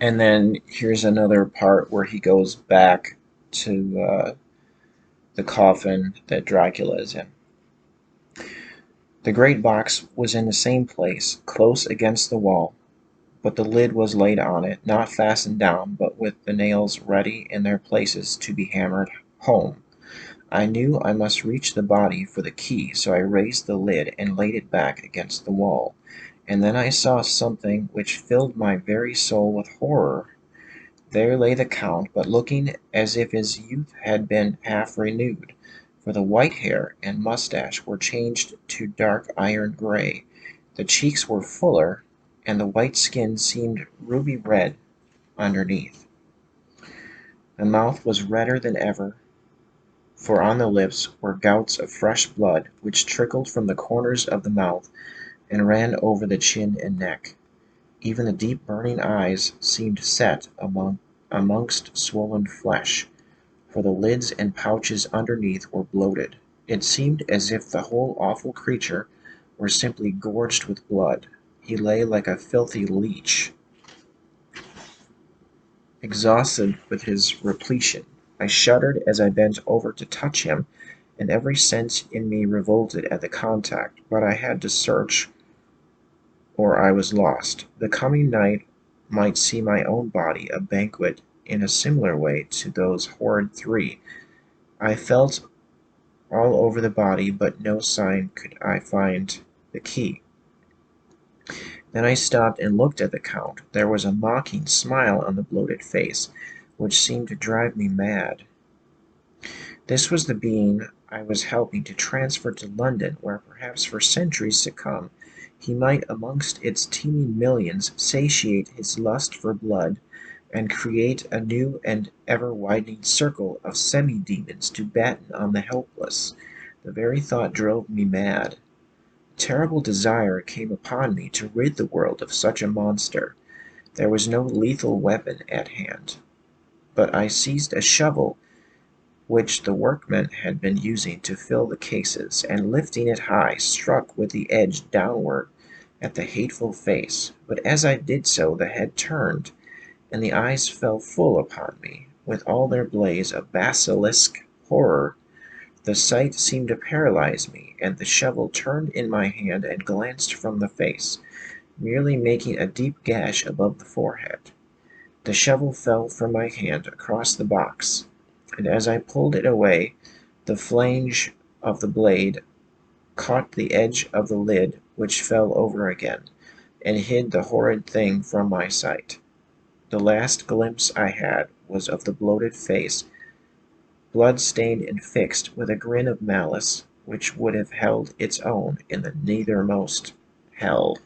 And then here's another part where he goes back to the coffin that Dracula is in. The great box was in the same place, close against the wall, but the lid was laid on it, not fastened down, but with the nails ready in their places to be hammered home. I knew I must reach the body for the key, so I raised the lid and laid it back against the wall. And then I saw something which filled my very soul with horror. There lay the Count, but looking as if his youth had been half renewed, for the white hair and moustache were changed to dark iron gray, the cheeks were fuller, and the white skin seemed ruby red underneath. The mouth was redder than ever, for on the lips were gouts of fresh blood, which trickled from the corners of the mouth and ran over the chin and neck. Even the deep burning eyes seemed set amongst swollen flesh, for the lids and pouches underneath were bloated. It seemed as if the whole awful creature were simply gorged with blood. He lay like a filthy leech, exhausted with his repletion. I shuddered as I bent over to touch him, and every sense in me revolted at the contact, but I had to search or I was lost. The coming night might see my own body a banquet in a similar way to those horrid three. I felt all over the body, but no sign could I find the key. Then I stopped and looked at the Count. There was a mocking smile on the bloated face, which seemed to drive me mad. This was the being I was helping to transfer to London, where perhaps for centuries to come he might amongst its teeming millions satiate his lust for blood, and create a new and ever widening circle of semi-demons to batten on the helpless. The very thought drove me mad. A terrible desire came upon me to rid the world of such a monster. There was no lethal weapon at hand, but I seized a shovel which the workmen had been using to fill the cases, and lifting it high, struck with the edge downward at the hateful face. But as I did so the head turned, and the eyes fell full upon me, with all their blaze of basilisk horror. The sight seemed to paralyze me, and the shovel turned in my hand and glanced from the face, merely making a deep gash above the forehead. The shovel fell from my hand across the box, and as I pulled it away, the flange of the blade caught the edge of the lid, which fell over again, and hid the horrid thing from my sight. The last glimpse I had was of the bloated face, blood-stained and fixed, with a grin of malice which would have held its own in the nethermost hell.